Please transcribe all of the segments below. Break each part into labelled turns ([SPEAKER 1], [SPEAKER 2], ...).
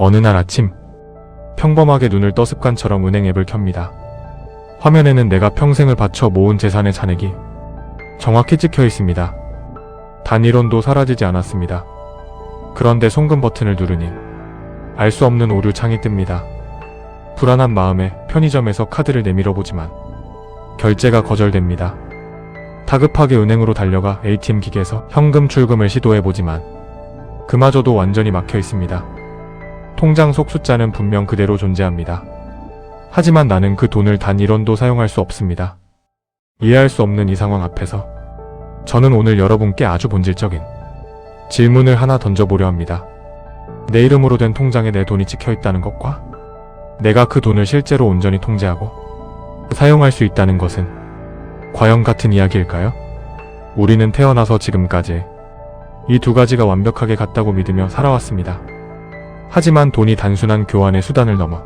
[SPEAKER 1] 어느 날 아침, 평범하게 눈을 떠 습관처럼 은행 앱을 켭니다. 화면에는 내가 평생을 바쳐 모은 재산의 잔액이 정확히 찍혀 있습니다. 단 1원도 사라지지 않았습니다. 그런데 송금 버튼을 누르니 알 수 없는 오류 창이 뜹니다. 불안한 마음에 편의점에서 카드를 내밀어 보지만 결제가 거절됩니다. 다급하게 은행으로 달려가 ATM 기계에서 현금 출금을 시도해 보지만 그마저도 완전히 막혀 있습니다. 통장 속 숫자는 분명 그대로 존재합니다. 하지만 나는 그 돈을 단 1원도 사용할 수 없습니다. 이해할 수 없는 이 상황 앞에서 저는 오늘 여러분께 아주 본질적인 질문을 하나 던져보려 합니다. 내 이름으로 된 통장에 내 돈이 찍혀 있다는 것과 내가 그 돈을 실제로 온전히 통제하고 사용할 수 있다는 것은 과연 같은 이야기일까요? 우리는 태어나서 지금까지 이 두 가지가 완벽하게 같다고 믿으며 살아왔습니다. 하지만 돈이 단순한 교환의 수단을 넘어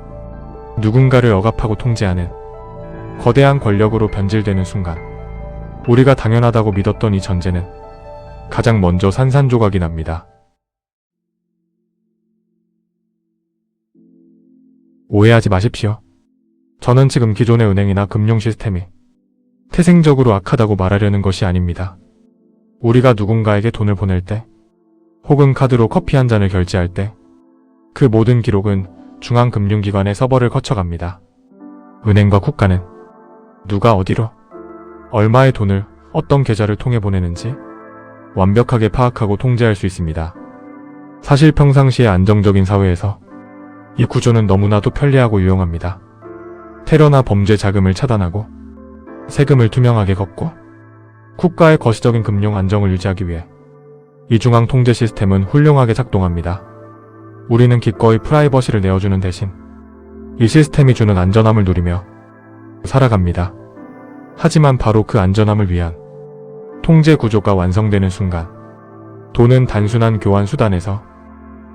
[SPEAKER 1] 누군가를 억압하고 통제하는 거대한 권력으로 변질되는 순간 우리가 당연하다고 믿었던 이 전제는 가장 먼저 산산조각이 납니다. 오해하지 마십시오. 저는 지금 기존의 은행이나 금융 시스템이 태생적으로 악하다고 말하려는 것이 아닙니다. 우리가 누군가에게 돈을 보낼 때 혹은 카드로 커피 한 잔을 결제할 때 그 모든 기록은 중앙금융기관의 서버를 거쳐갑니다. 은행과 국가는 누가 어디로 얼마의 돈을 어떤 계좌를 통해 보내는지 완벽하게 파악하고 통제할 수 있습니다. 사실 평상시의 안정적인 사회에서 이 구조는 너무나도 편리하고 유용합니다. 테러나 범죄 자금을 차단하고 세금을 투명하게 걷고 국가의 거시적인 금융 안정을 유지하기 위해 이 중앙 통제 시스템은 훌륭하게 작동합니다. 우리는 기꺼이 프라이버시를 내어주는 대신 이 시스템이 주는 안전함을 누리며 살아갑니다. 하지만 바로 그 안전함을 위한 통제 구조가 완성되는 순간 돈은 단순한 교환 수단에서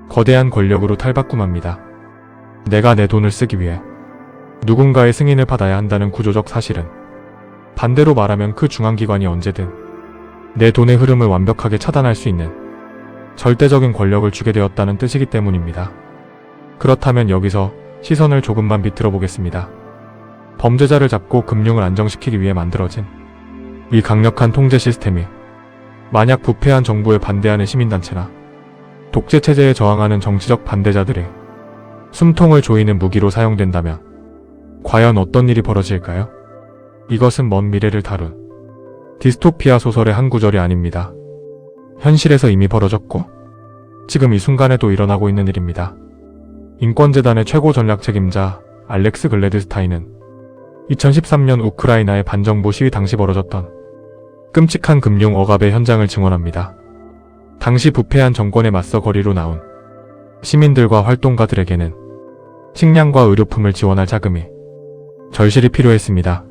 [SPEAKER 1] 거대한 권력으로 탈바꿈합니다. 내가 내 돈을 쓰기 위해 누군가의 승인을 받아야 한다는 구조적 사실은 반대로 말하면 그 중앙기관이 언제든 내 돈의 흐름을 완벽하게 차단할 수 있는 절대적인 권력을 주게 되었다는 뜻이기 때문입니다. 그렇다면 여기서 시선을 조금만 비틀어 보겠습니다. 범죄자를 잡고 금융을 안정시키기 위해 만들어진 이 강력한 통제 시스템이 만약 부패한 정부에 반대하는 시민단체나 독재체제에 저항하는 정치적 반대자들의 숨통을 조이는 무기로 사용된다면 과연 어떤 일이 벌어질까요? 이것은 먼 미래를 다룬 디스토피아 소설의 한 구절이 아닙니다. 현실에서 이미 벌어졌고 지금 이 순간에도 일어나고 있는 일입니다. 인권재단의 최고 전략 책임자 알렉스 글래드스타인은 2013년 우크라이나의 반정부 시위 당시 벌어졌던 끔찍한 금융 억압의 현장을 증언합니다. 당시 부패한 정권에 맞서 거리로 나온 시민들과 활동가들에게는 식량과 의료품을 지원할 자금이 절실히 필요했습니다.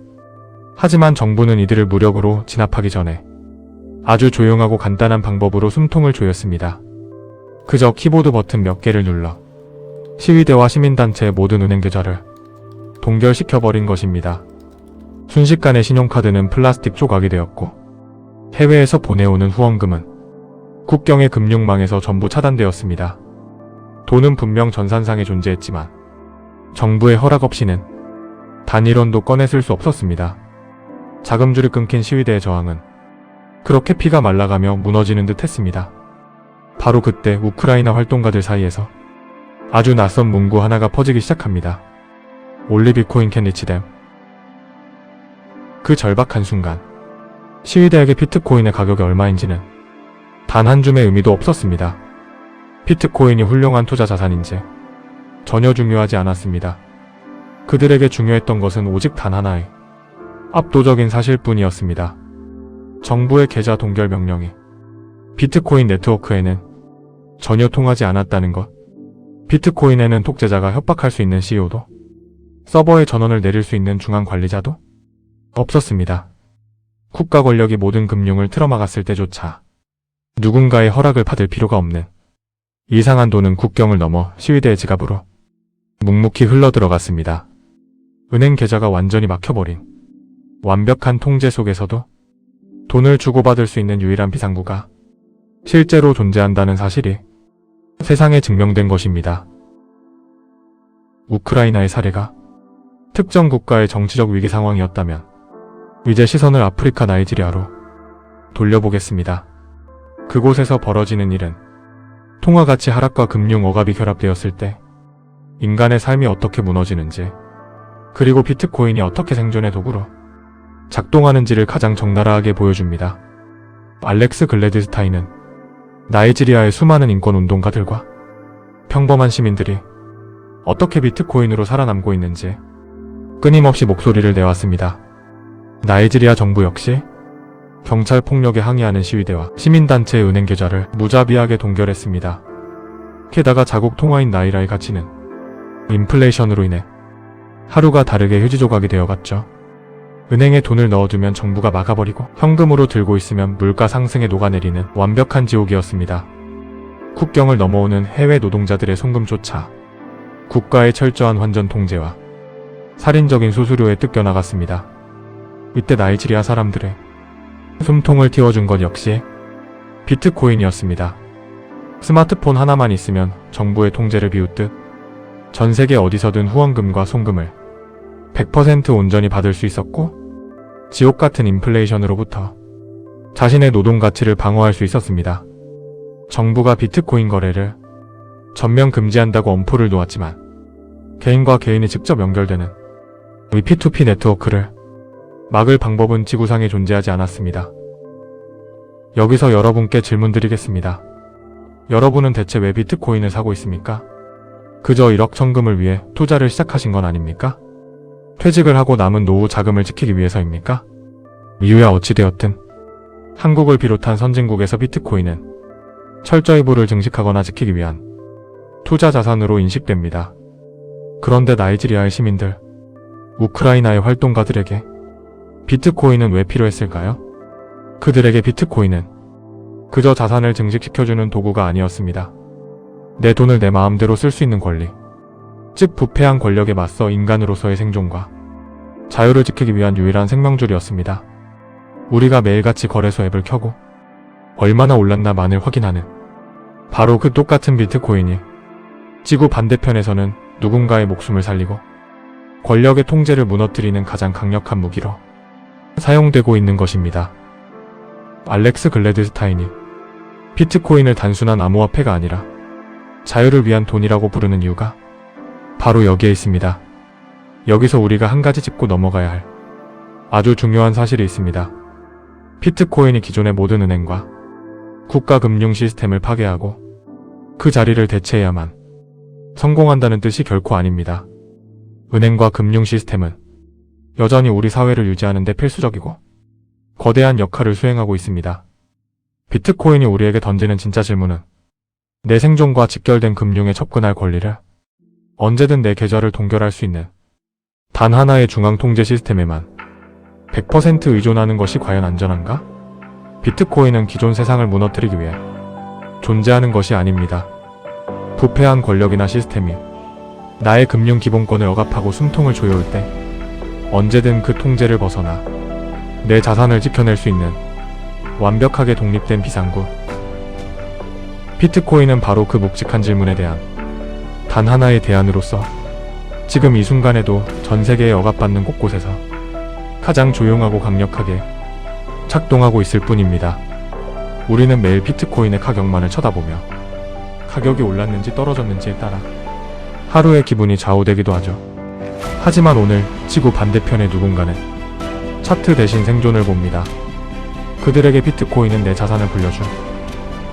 [SPEAKER 1] 하지만 정부는 이들을 무력으로 진압하기 전에 아주 조용하고 간단한 방법으로 숨통을 조였습니다. 그저 키보드 버튼 몇 개를 눌러 시위대와 시민단체의 모든 은행 계좌를 동결시켜버린 것입니다. 순식간에 신용카드는 플라스틱 조각이 되었고 해외에서 보내오는 후원금은 국경의 금융망에서 전부 차단되었습니다. 돈은 분명 전산상에 존재했지만 정부의 허락 없이는 단 1원도 꺼내 쓸 수 없었습니다. 자금줄이 끊긴 시위대의 저항은 그렇게 피가 말라가며 무너지는 듯 했습니다. 바로 그때 우크라이나 활동가들 사이에서 아주 낯선 문구 하나가 퍼지기 시작합니다. Only Bitcoin can reach them. 그 절박한 순간 시위대에게 비트코인의 가격이 얼마인지는 단 한 줌의 의미도 없었습니다. 비트코인이 훌륭한 투자 자산인지 전혀 중요하지 않았습니다. 그들에게 중요했던 것은 오직 단 하나의 압도적인 사실뿐이었습니다. 정부의 계좌 동결 명령이 비트코인 네트워크에는 전혀 통하지 않았다는 것. 비트코인에는 독재자가 협박할 수 있는 CEO도 서버에 전원을 내릴 수 있는 중앙 관리자도 없었습니다. 국가 권력이 모든 금융을 틀어막았을 때조차 누군가의 허락을 받을 필요가 없는 이상한 돈은 국경을 넘어 시위대의 지갑으로 묵묵히 흘러들어갔습니다. 은행 계좌가 완전히 막혀버린 완벽한 통제 속에서도 돈을 주고받을 수 있는 유일한 비상구가 실제로 존재한다는 사실이 세상에 증명된 것입니다. 우크라이나의 사례가 특정 국가의 정치적 위기 상황이었다면 이제 시선을 아프리카 나이지리아로 돌려보겠습니다. 그곳에서 벌어지는 일은 통화 가치 하락과 금융 억압이 결합되었을 때 인간의 삶이 어떻게 무너지는지, 그리고 비트코인이 어떻게 생존의 도구로 작동하는지를 가장 적나라하게 보여줍니다. 알렉스 글래드스타인은 나이지리아의 수많은 인권운동가들과 평범한 시민들이 어떻게 비트코인으로 살아남고 있는지 끊임없이 목소리를 내왔습니다. 나이지리아 정부 역시 경찰 폭력에 항의하는 시위대와 시민단체의 은행 계좌를 무자비하게 동결했습니다. 게다가 자국 통화인 나이라의 가치는 인플레이션으로 인해 하루가 다르게 휴지 조각이 되어갔죠. 은행에 돈을 넣어두면 정부가 막아버리고 현금으로 들고 있으면 물가 상승에 녹아내리는 완벽한 지옥이었습니다. 국경을 넘어오는 해외 노동자들의 송금조차 국가의 철저한 환전 통제와 살인적인 수수료에 뜯겨나갔습니다. 이때 나이지리아 사람들의 숨통을 틔워준 것 역시 비트코인이었습니다. 스마트폰 하나만 있으면 정부의 통제를 비웃듯 전 세계 어디서든 후원금과 송금을 100% 온전히 받을 수 있었고, 지옥 같은 인플레이션으로부터 자신의 노동 가치를 방어할 수 있었습니다. 정부가 비트코인 거래를 전면 금지한다고 엄포를 놓았지만 개인과 개인이 직접 연결되는 이 P2P 네트워크를 막을 방법은 지구상에 존재하지 않았습니다. 여기서 여러분께 질문드리겠습니다. 여러분은 대체 왜 비트코인을 사고 있습니까? 그저 1억 천금을 위해 투자를 시작하신 건 아닙니까? 퇴직을 하고 남은 노후 자금을 지키기 위해서입니까? 이유야 어찌되었든 한국을 비롯한 선진국에서 비트코인은 철저히 부를 증식하거나 지키기 위한 투자 자산으로 인식됩니다. 그런데 나이지리아의 시민들, 우크라이나의 활동가들에게 비트코인은 왜 필요했을까요? 그들에게 비트코인은 그저 자산을 증식시켜주는 도구가 아니었습니다. 내 돈을 내 마음대로 쓸 수 있는 권리, 즉 부패한 권력에 맞서 인간으로서의 생존과 자유를 지키기 위한 유일한 생명줄이었습니다. 우리가 매일같이 거래소 앱을 켜고 얼마나 올랐나만을 확인하는 바로 그 똑같은 비트코인이 지구 반대편에서는 누군가의 목숨을 살리고 권력의 통제를 무너뜨리는 가장 강력한 무기로 사용되고 있는 것입니다. 알렉스 글래드스타인이 비트코인을 단순한 암호화폐가 아니라 자유를 위한 돈이라고 부르는 이유가 바로 여기에 있습니다. 여기서 우리가 한 가지 짚고 넘어가야 할 아주 중요한 사실이 있습니다. 비트코인이 기존의 모든 은행과 국가 금융 시스템을 파괴하고 그 자리를 대체해야만 성공한다는 뜻이 결코 아닙니다. 은행과 금융 시스템은 여전히 우리 사회를 유지하는 데 필수적이고 거대한 역할을 수행하고 있습니다. 비트코인이 우리에게 던지는 진짜 질문은 내 생존과 직결된 금융에 접근할 권리를 언제든 내 계좌를 동결할 수 있는 단 하나의 중앙 통제 시스템에만 100% 의존하는 것이 과연 안전한가? 비트코인은 기존 세상을 무너뜨리기 위해 존재하는 것이 아닙니다. 부패한 권력이나 시스템이 나의 금융 기본권을 억압하고 숨통을 조여올 때 언제든 그 통제를 벗어나 내 자산을 지켜낼 수 있는 완벽하게 독립된 비상구. 비트코인은 바로 그 묵직한 질문에 대한 단 하나의 대안으로서 지금 이 순간에도 전 세계에 억압받는 곳곳에서 가장 조용하고 강력하게 작동하고 있을 뿐입니다. 우리는 매일 비트코인의 가격만을 쳐다보며 가격이 올랐는지 떨어졌는지에 따라 하루의 기분이 좌우되기도 하죠. 하지만 오늘 지구 반대편의 누군가는 차트 대신 생존을 봅니다. 그들에게 비트코인은 내 자산을 불려줄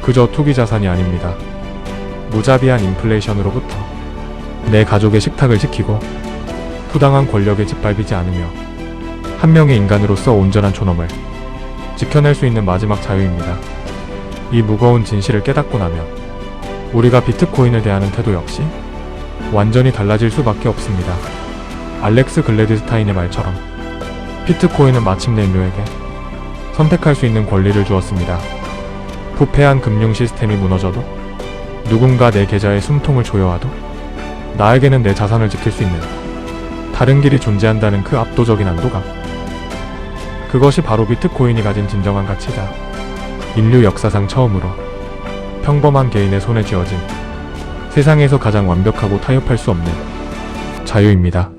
[SPEAKER 1] 그저 투기 자산이 아닙니다. 무자비한 인플레이션으로부터 내 가족의 식탁을 지키고 부당한 권력에 짓밟히지 않으며 한 명의 인간으로서 온전한 존엄을 지켜낼 수 있는 마지막 자유입니다. 이 무거운 진실을 깨닫고 나면 우리가 비트코인을 대하는 태도 역시 완전히 달라질 수밖에 없습니다. 알렉스 글래드스타인의 말처럼 비트코인은 마침내 인류에게 선택할 수 있는 권리를 주었습니다. 부패한 금융 시스템이 무너져도, 누군가 내 계좌에 숨통을 조여와도 나에게는 내 자산을 지킬 수 있는 다른 길이 존재한다는 그 압도적인 안도감. 그것이 바로 비트코인이 가진 진정한 가치다. 인류 역사상 처음으로 평범한 개인의 손에 쥐어진 세상에서 가장 완벽하고 타협할 수 없는 자유입니다.